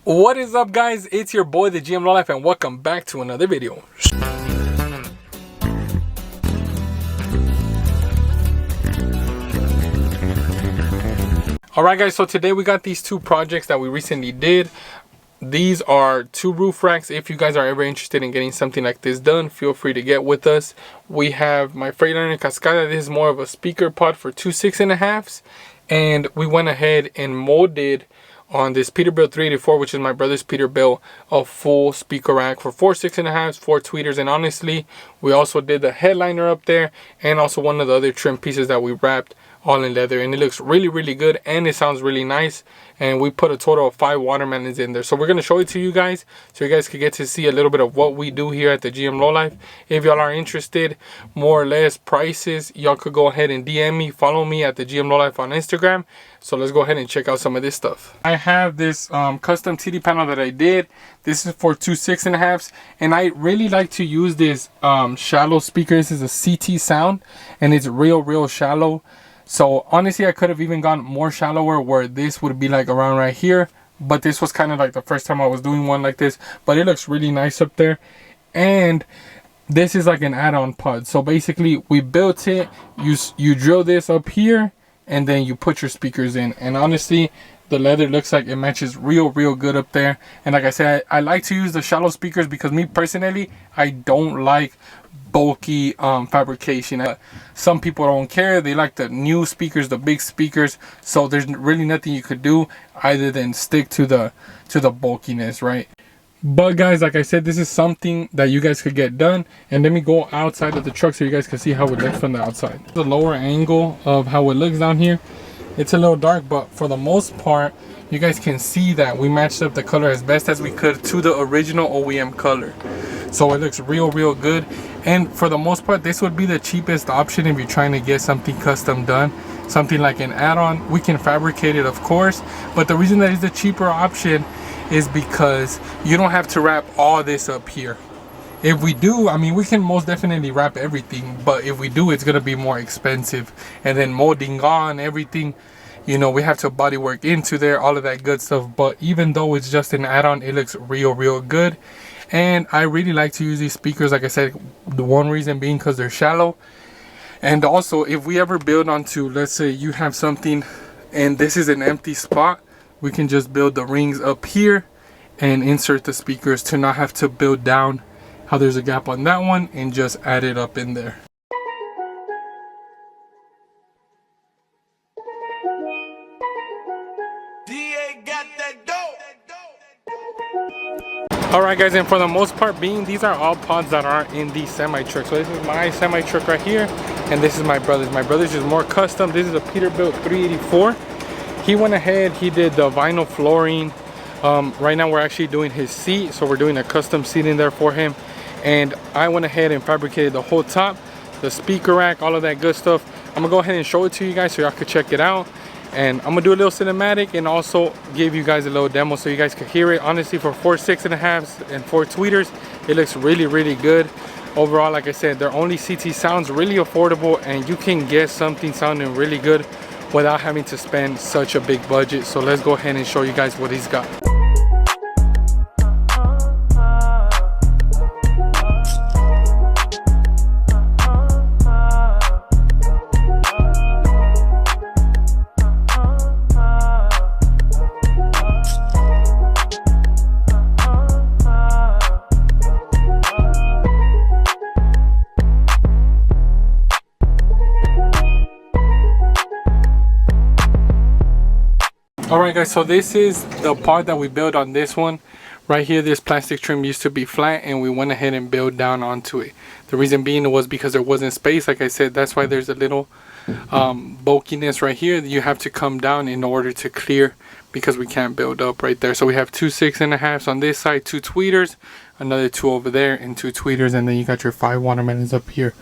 What is up, guys? It's your boy DaGMLowLife and welcome back to another video. Alright guys, so today we got these two projects that we recently did. These are two roof racks. If you guys are ever interested in getting something like this done, feel free to get with us. We have my Freightliner Cascada. This is more of a speaker pod for two 6.5s, and we went ahead and molded on this Peterbilt 384, which is my brother's Peterbilt, a full speaker rack for four 6.5s, four tweeters. And honestly, we also did the headliner up there and also one of the other trim pieces that we wrapped all in leather, and it looks really good and it sounds really nice. And we put a total of 5 watermelons in there, so we're going to show it to you guys so you guys can get to see a little bit of what we do here at the DaGMLowLife. If y'all are interested, more or less prices, y'all could go ahead and DM me, follow me at the DaGMLowLife on Instagram. So let's go ahead and check out some of this stuff. I have this custom TD panel that I did. This is for two 6.5s, and I really like to use this shallow speaker. This is a CT sound and it's real shallow. So honestly, I could have even gone more shallower where this would be like around right here, but this was kind of like the first time I was doing one like this. But it looks really nice up there, and this is like an add-on pod. So basically we built it, you drill this up here and then you put your speakers in, and honestly the leather looks like it matches real good up there. And like I said, I like to use the shallow speakers because me personally, I don't like bulky fabrication. Some people don't care, they like the new speakers, the big speakers. So there's really nothing you could do other than stick to the bulkiness, right? But guys, like I said, this is something that you guys could get done. And let me go outside of the truck so you guys can see how it looks from the outside. The lower angle of how it looks down here, it's a little dark, but for the most part you guys can see that we matched up the color as best as we could to the original OEM color. So it looks real good. And for the most part, this would be the cheapest option if you're trying to get something custom done, something like an add-on. We can fabricate it, of course, but the reason that is the cheaper option is because you don't have to wrap all this up here. If we do, I mean, we can most definitely wrap everything, but if we do, it's going to be more expensive. And then molding on everything, you know, we have to body work into there, all of that good stuff. But even though it's just an add-on, it looks real good. And I really like to use these speakers, like I said, the one reason being because they're shallow. And also, if we ever build onto, let's say you have something and this is an empty spot, we can just build the rings up here and insert the speakers to not have to build down how there's a gap on that one and just add it up in there. Alright guys, and for the most part, being these are all pods that aren't in the semi truck. So this is my semi truck right here, and this is my brother's. My brother's is more custom. This is a Peterbilt 384. He went ahead, he did the vinyl flooring. Right now we're actually doing his seat, so we're doing a custom seat in there for him. And I went ahead and fabricated the whole top, the speaker rack, all of that good stuff. I'm gonna go ahead and show it to you guys so y'all could check it out. And I'm gonna do a little cinematic and also give you guys a little demo so you guys can hear it. Honestly, for four 6.5s and four tweeters, it looks really good. Overall, like I said, they're only CT sounds, really affordable, and you can get something sounding really good without having to spend such a big budget. So let's go ahead and show you guys what he's got. Alright guys, so this is the part that we built on this one. Right here, this plastic trim used to be flat and we went ahead and built down onto it. The reason being was because there wasn't space. Like I said, that's why there's a little bulkiness right here. You have to come down in order to clear because we can't build up right there. So we have two 6.5s on this side, two tweeters, another two over there, and two tweeters, and then you got your 5 watermelons up here.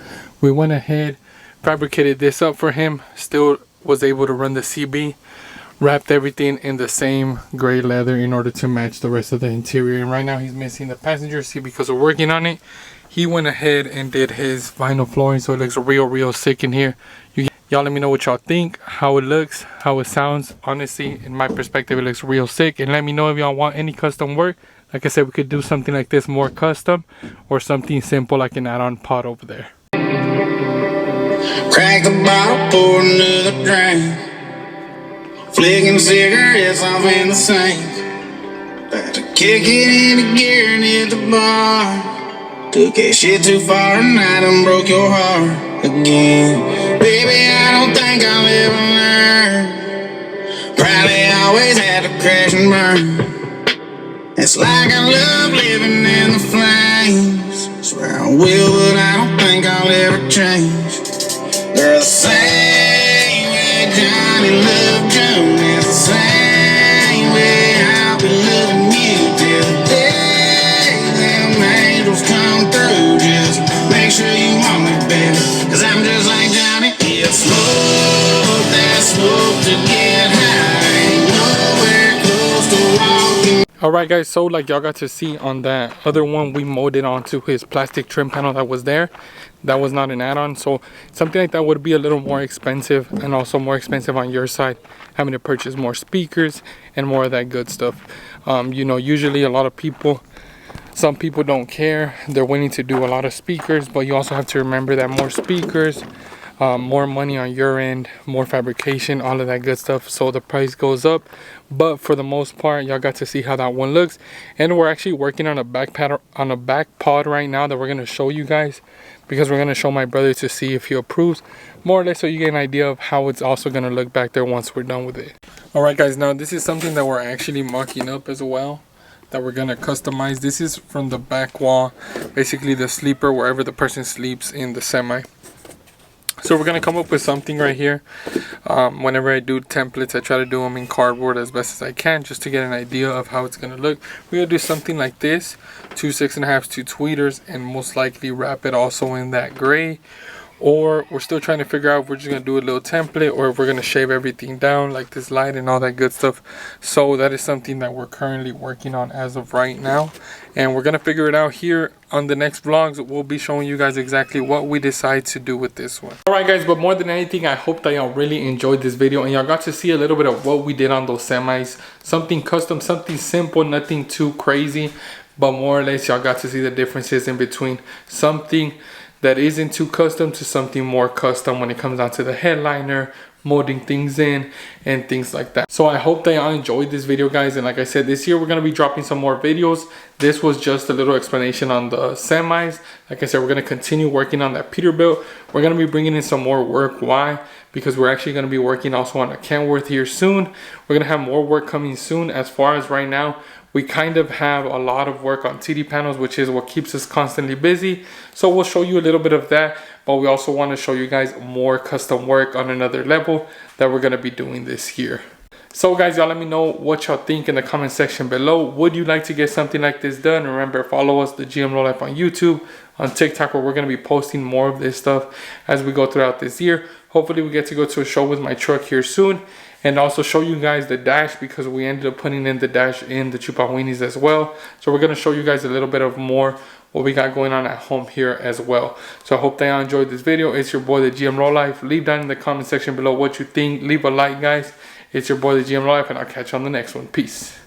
We went ahead, fabricated this up for him, still was able to run the CB. Wrapped everything in the same gray leather in order to match the rest of the interior. And right now he's missing the passenger seat because we're working on it. He went ahead and did his vinyl flooring, so it looks real sick in here. Y'all let me know what y'all think, how it looks, how it sounds. Honestly, in my perspective, it looks real sick. And let me know if y'all want any custom work. Like I said, we could do something like this more custom, or something simple like an add-on pod over there. Crack the bottle, pour another drink. Flicking cigarettes off in the sink. About to kick it into gear and hit the bar. Took that shit too far and I done broke your heart again. Baby, I don't think I'll ever learn. Probably always had to crash and burn. It's like I love living in the flames. Swear I will, but I don't think I'll ever change. Girl, the same way Johnny loved June is the same way I'll be loving you till the day them angels come through. Just make sure you want me, baby, 'cause I'm just like Johnny. Yeah, smoke that smoke to get high. Ain't nowhere close to walking. Alright guys, so like y'all got to see on that other one, we molded onto his plastic trim panel that was there. That was not an add-on, so something like that would be a little more expensive, and also more expensive on your side, having to purchase more speakers and more of that good stuff. You know, usually a lot of people, some people don't care, they're willing to do a lot of speakers, but you also have to remember that more speakers, more money on your end, more fabrication, all of that good stuff, so the price goes up. But for the most part, y'all got to see how that one looks, and we're actually working on a back pod right now that we're going to show you guys, because we're going to show my brother to see if he approves, more or less, so you get an idea of how it's also going to look back there once we're done with it. Alright guys, now this is something that we're actually mocking up as well, that we're going to customize. This is from the back wall, basically the sleeper, wherever the person sleeps in the semi. So we're going to come up with something right here. Whenever I do templates, I try to do them in cardboard as best as I can, just to get an idea of how it's going to look. We're going to do something like this, 2 6.5s, 2 tweeters, and most likely wrap it also in that gray. Or we're still trying to figure out if we're just going to do a little template, or if we're going to shave everything down like this light and all that good stuff. So that is something that we're currently working on as of right now, and we're going to figure it out here on the next vlogs. We'll be showing you guys exactly what we decide to do with this one. Alright guys, but more than anything, I hope that y'all really enjoyed this video, and y'all got to see a little bit of what we did on those semis. Something custom, something simple, nothing too crazy, but more or less y'all got to see the differences in between something that isn't too custom to something more custom when it comes down to the headliner, molding things in, and things like that. So I hope that y'all enjoyed this video, guys, and like I said, this year we're going to be dropping some more videos. This was just a little explanation on the semis. Like I said, we're going to continue working on that Peterbilt. We're going to be bringing in some more work. Why? Because we're actually going to be working also on a Kenworth here soon. We're going to have more work coming soon. As far as right now, we kind of have a lot of work on TD panels, which is what keeps us constantly busy. So we'll show you a little bit of that, but we also want to show you guys more custom work on another level that we're going to be doing this year. So guys, y'all let me know what y'all think in the comment section below. Would you like to get something like this done? Remember, follow us, DaGMLowLife, on YouTube, on TikTok, where we're going to be posting more of this stuff as we go throughout this year. Hopefully we get to go to a show with my truck here soon, and also show you guys the dash, because we ended up putting in the dash in the Chupa Weenies as well. So we're going to show you guys a little bit of more what we got going on at home here as well. So I hope that y'all enjoyed this video. It's your boy, DaGMLowLife. Leave down in the comment section below what you think. Leave a like, guys. It's your boy, DaGMLowLife, and I'll catch you on the next one. Peace.